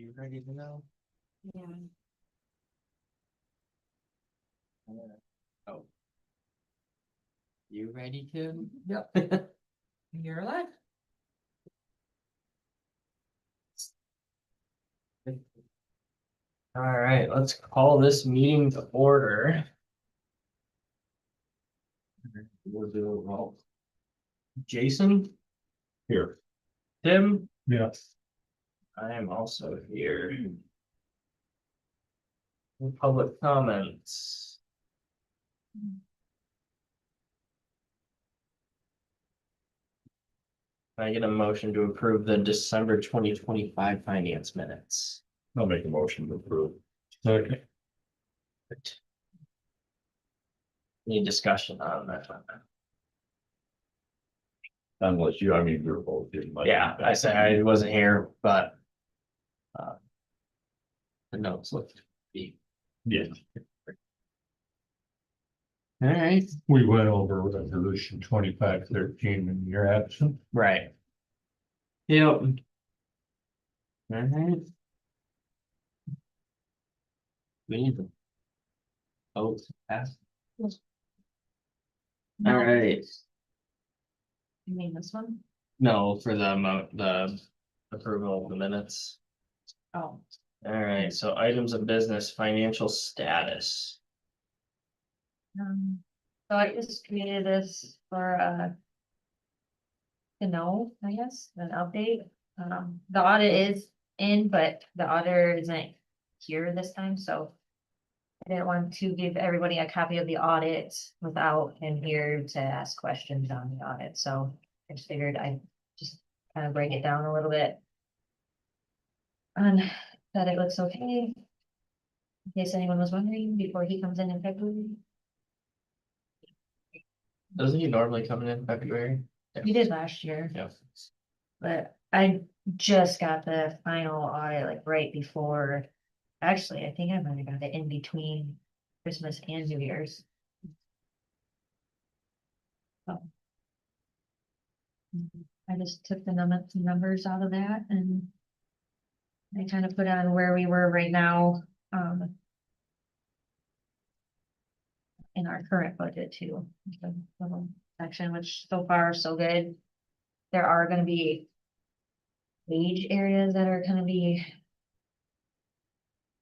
You ready to know? Yeah. Oh. You ready to? Yep. You're alive. All right, let's call this meeting to order. We'll do a roll. Jason, Here. Tim, Yes. I am also here. Public comments. Can I get a motion to approve the December 2025 finance minutes? I'll make a motion to approve. Okay. Any discussion on that? Unless you, I mean, you're both. Didn't like Yeah, it. I said I wasn't here, but. The notes looked to be. Yeah, All right, we went over resolution 2513 in your absence. right. Yep. All right. We need them. Oh, pass. All right, You mean this one? no, for the approval of the minutes. Oh. All right, so items of business, financial status. So I just created this for, to know, I guess, an update. The audit is in, but the auditor isn't here this time, so. I didn't want to give everybody a copy of the audit without him here to ask questions on the audit, so I just figured I'd just kind of break it down a little bit. And that it looks okay. In case anyone was wondering before he comes in February. Doesn't he normally come in February? He did last year, Yeah. but I just got the final audit like right before. Actually, I think I might have got it in between Christmas and New Year's. So. I just took the numbers out of that and. I kind of put on where we were right now, in our current budget too. The little section, which so far so good. There are gonna be wage areas that are gonna be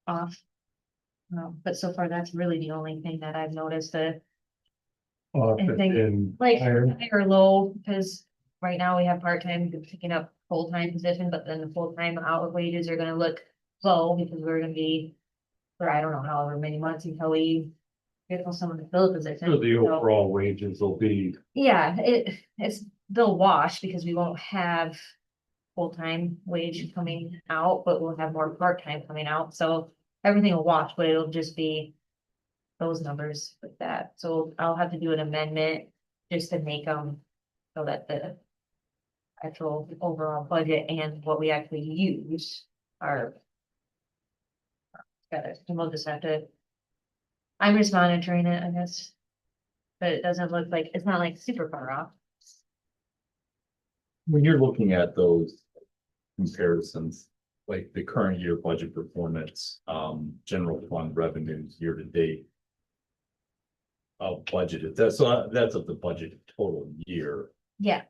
off. But so far, that's really the only thing that I've noticed, the In like higher, high or low, because right now we have part-time picking up full-time position, but then the full-time out wages are gonna look low because we're gonna be. For I don't know, however many months until we get someone to fill the position. so the So, overall wages will be, yeah, they'll wash because we won't have. Full-time wage coming out, but we'll have more part-time coming out, so everything will wash, but it'll just be. Those numbers with that, so I'll have to do an amendment just to make them so that the. Actual overall budget and what we actually use are. Got it, and we'll just have to. I'm just monitoring it, I guess. But it doesn't look like, it's not like super far off. when you're looking at those comparisons, like the current year budget performance, general fund revenues year to date. Budgeted, that's of the budget total year. Yeah,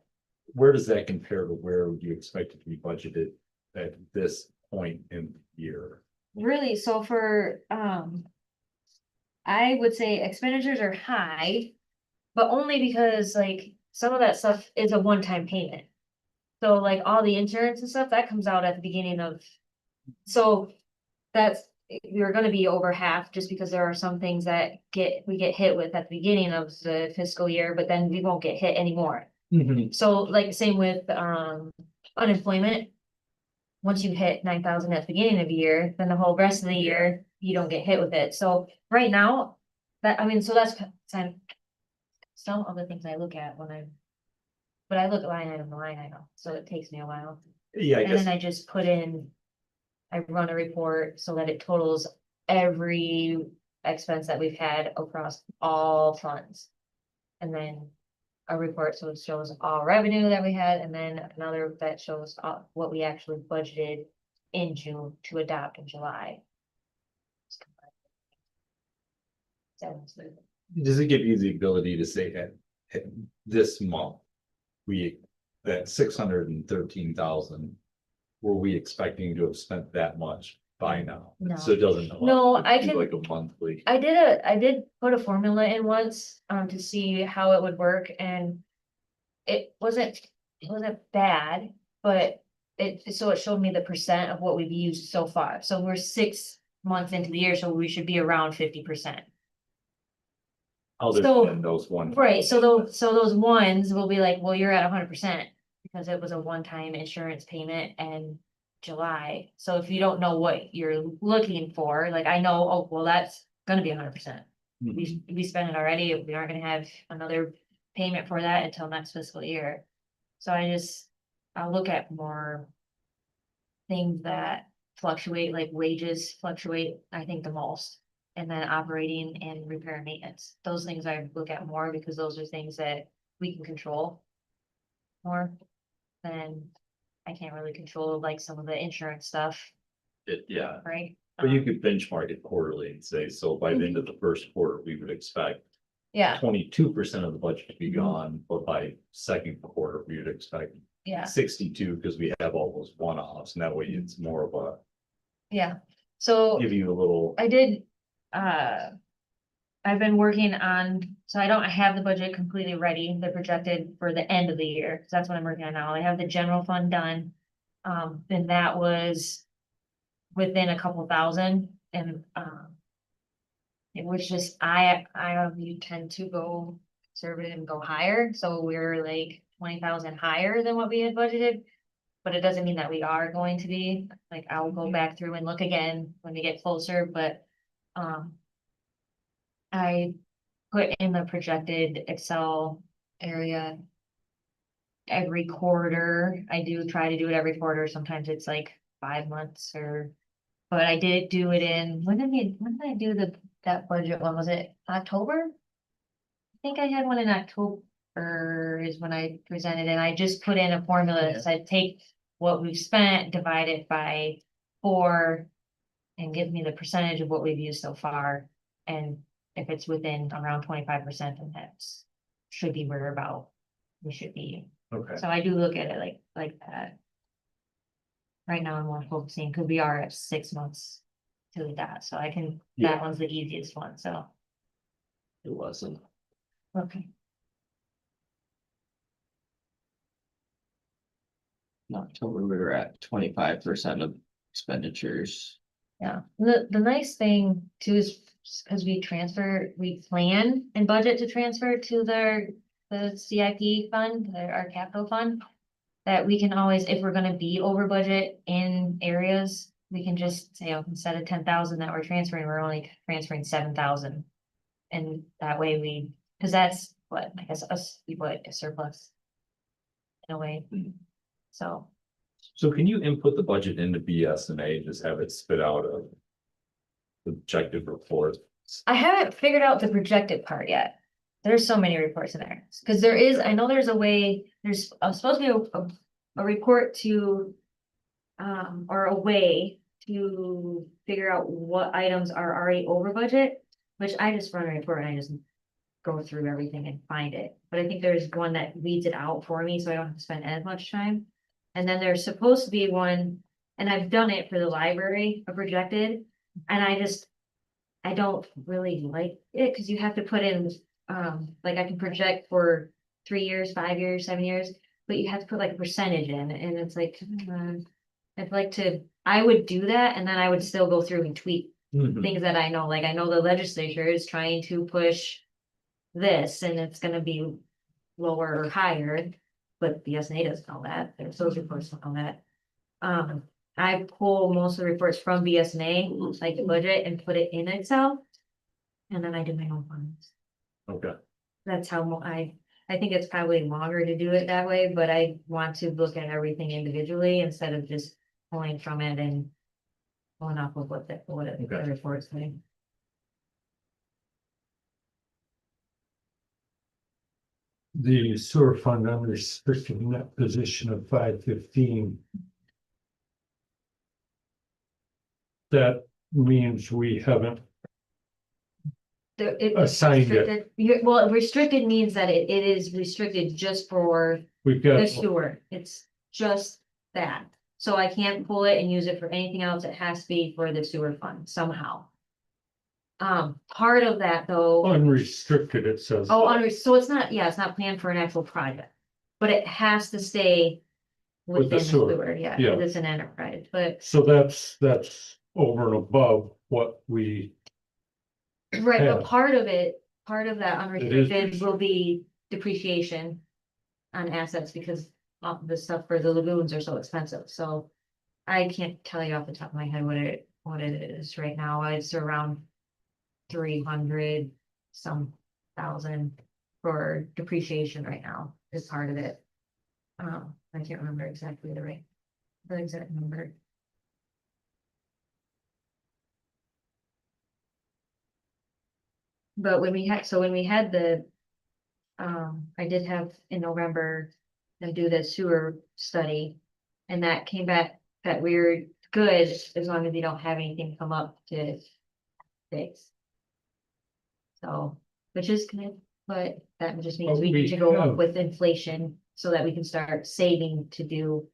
Where does that compare to where you expect it to be budgeted at this point in the year? really, so for, I would say expenditures are high, but only because like some of that stuff is a one-time payment. So like all the insurance and stuff, that comes out at the beginning of, so that's, we're gonna be over half just because there are some things that we get hit with at the beginning of the fiscal year, but then we won't get hit anymore. So like same with unemployment. Once you hit 9,000 at the beginning of the year, then the whole rest of the year, you don't get hit with it. So right now, that, I mean, so that's kind of. Some of the things I look at when but I look line item to line item, so it takes me a while. Yeah, I And guess, then I just put in. I run a report so that it totals every expense that we've had across all funds. And then a report, so it shows all revenue that we had, and then another that shows what we actually budgeted in June to adopt in July. Does it give you the ability to say that this month, that 613,000, were we expecting to have spent that much by now? No. So it doesn't. No, it'd I be can- Like a monthly. I did put a formula in once, to see how it would work, and it wasn't bad, but it showed me the percent of what we've used so far. So we're 6 months into the year, so we should be around 50%. Other so- than those one. Right, so those ones will be like, well, you're at 100%, because it was a one-time insurance payment in July. So if you don't know what you're looking for, like, I know, oh, well, that's gonna be 100%. We spent it already, we aren't gonna have another payment for that until next fiscal year. So I'll look at more things that fluctuate, like wages fluctuate, I think the most. And then operating and repair and maintenance, those things I look at more, because those are things that we can control more than I can't really control, like some of the insurance stuff, Yeah, right? but you could benchmark it quarterly and say, so by the end of the first quarter, we would expect Yeah, 22% of the budget to be Mhm. gone, but by second quarter, we would expect yeah, 62, because we have all those one-offs, and that way it's more of a, yeah. So give you a little. I did, I've been working on, so I don't have the budget completely ready, the projected for the end of the year, 'cause that's what I'm working on now. I have the general fund done. And that was within a couple thousand, and, it was just, you tend to go conservative and go higher, so we're like 20,000 higher than what we had budgeted. But it doesn't mean that we are going to be, like, I'll go back through and look again when we get closer, but, I put in the projected Excel area every quarter. I do try to do it every quarter. Sometimes it's like 5 months but I did do it in, when did I do that budget one? Was it October? I think I had one in October is when I presented, and I just put in a formula that said, take what we've spent, divide it by 4, and give me the percentage of what we've used so far. And if it's within around 25%, then that's should be where about we should be. Okay. So I do look at it like that. Right now I'm more focusing, because we are at 6 months to that, so I can, that Yeah. one's the easiest one, so, It wasn't. okay. In October, we were at 25% of expenditures. Yeah, the nice thing too is, because we plan and budget to transfer to the CIP fund, our capital fund. That we can always, if we're gonna be over budget in areas, we can just say, oh, instead of 10,000 that we're transferring, we're only transferring 7,000. And that way because that's what, I guess a surplus. In a way, so. So can you input the budget into BS&A, just have it spit out a objective report? I haven't figured out the projected part yet. There's so many reports in there, because I know there's a way, there's supposed to be a report to. Or a way to figure out what items are already over budget, which I just run a report and I just go through everything and find it. But I think there's one that reads it out for me, so I don't have to spend as much time. And then there's supposed to be one, and I've done it for the library, a projected, and I don't really like it, because you have to put in, like I can project for 3 years, 5 years, 7 years, but you have to put like a percentage in, and it's like, I would do that, and then I would still go through and tweak things that I know, like I know the legislature is trying to push this, and it's gonna be lower or higher, but BSNA doesn't know that, their social reports don't know that. I pull most of the reports from BSNA, like the budget, and put it in Excel, and then I do my own ones. Okay. That's how I think it's probably longer to do it that way, but I want to look at everything individually instead of just pulling from it and going off of what the report's saying. The sewer fund unrestricted net position of 515. that means we haven't, It was Assigned it. restricted, well, restricted means that it is restricted just for we've the got, sewer, it's just that. So I can't pull it and use it for anything else, it has to be for the sewer fund somehow. Part of that though. unrestricted, it says. Oh, so it's not, yeah, it's not planned for an actual project, but it has to stay With the within the sewer, sewer, yeah, yeah. it's an enterprise, but, So that's over and above what we, right, Yeah. but part of that unrestricted restricted. will be depreciation on assets, because the stuff for the lagoons are so expensive, so I can't tell you off the top of my head what it is right now, it's around 300 some thousand for depreciation right now is part of it. I can't remember exactly the exact number. But when we had the, I did have in November, them do the sewer study. And that came back that we're good as long as you don't have anything come up to fix. So, which is good, but that just means But we need we to go have- up with inflation so that we can start saving to do.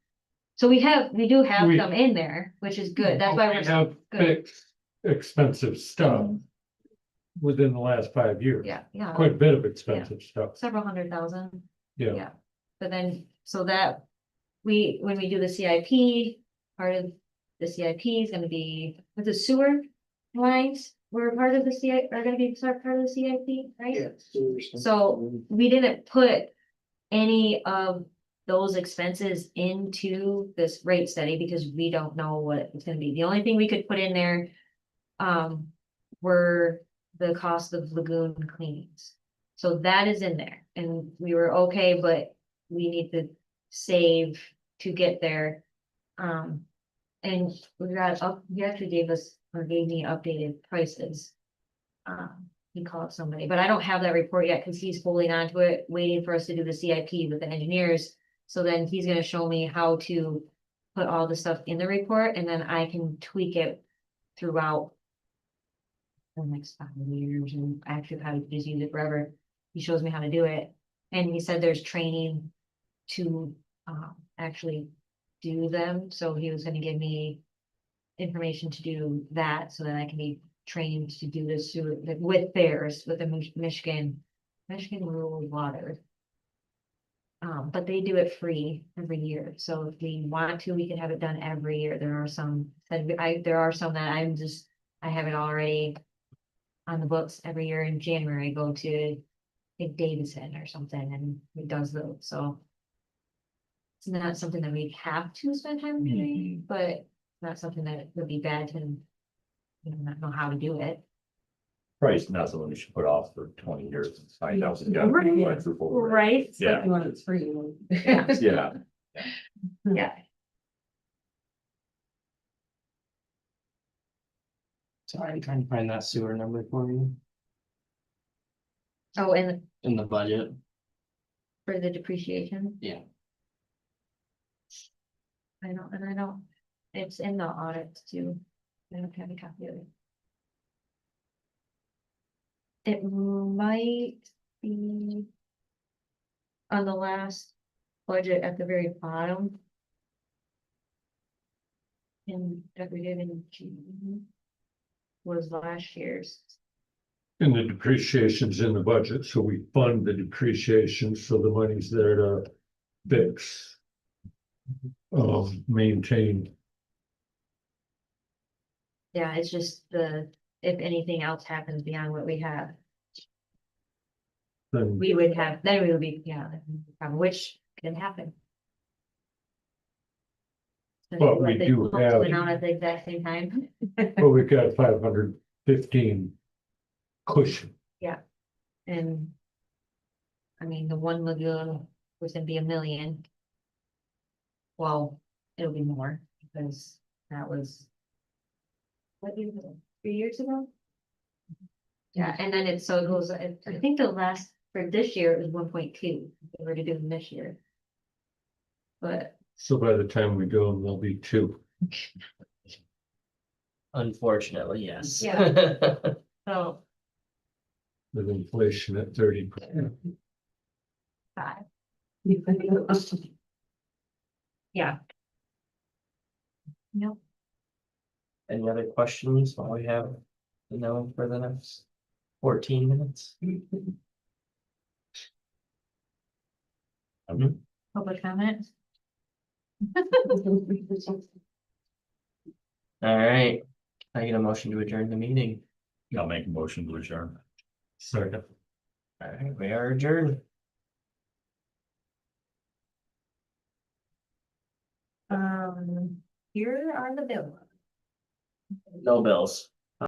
So we do have We- some in there, which is good, that's why we we're have good. fixed expensive stuff within the last 5 years. Yeah, Quite a bit of expensive stuff, several 100,000. yeah. But then, so that, when we do the CIP, part of the CIP is gonna be, with the sewer lines, we're part of the CIP, are gonna be part of the CIP, right? So we didn't put any of those expenses into this rate study because we don't know what it's gonna be. The only thing we could put in there, were the cost of lagoon cleanings. So that is in there and we were okay, but we need to save to get there. And he actually gave me updated prices. He called somebody, but I don't have that report yet because he's holding on to it, waiting for us to do the CIP with the engineers. So then he's gonna show me how to put all the stuff in the report and then I can tweak it throughout the next 5 years and actually probably just use it forever. He shows me how to do it. And he said there's training to actually do them. So he was gonna give me information to do that so that I can be trained to do this with theirs, with the Michigan rural water. But they do it free every year. So if we want to, we can have it done every year. There are some that I have it already on the books every year in January, go to Davidson or something and it does those, so. It's not something that we have to spend time doing, but not something that would be bad to, not know how to do it. Probably not something we should put off for 20 years and find out. we gotta Right. go through full rate. Right? Yeah. When it's free. Yeah. Yeah, Yeah. Sorry, I'm trying to find that sewer number for you Oh, and in the budget. for the depreciation, Yeah. I don't, it's in the audit too. I don't have a copy of it. It might be on the last budget at the very bottom. And that we did in June. Was last year's. And the depreciation's in the budget, so we fund the depreciation, so the money's there to fix. Maintain, Yeah, it's just if anything else happens beyond what we have, then we would have, then we would be, which can happen. But we do have- Went on at the exact same time. well, we've got 515 cushion. And. I mean, the one lagoon was gonna be 1 million. Well, it'll be more because that was. What year was it? 3 years ago? Yeah, and then so it goes, I think the last, for this year, it was 1.2, if we were to do them this year. But, So by the time we do them, there'll be two. Unfortunately, yes. So, With inflation at 30%. five. Yeah. Nope. Any other questions while we have to know for the next 14 minutes? Public comment? All right, I get a motion to adjourn the meeting. I'll make a motion to adjourn. Second. All right, we are adjourned. Here are the bills. No bills.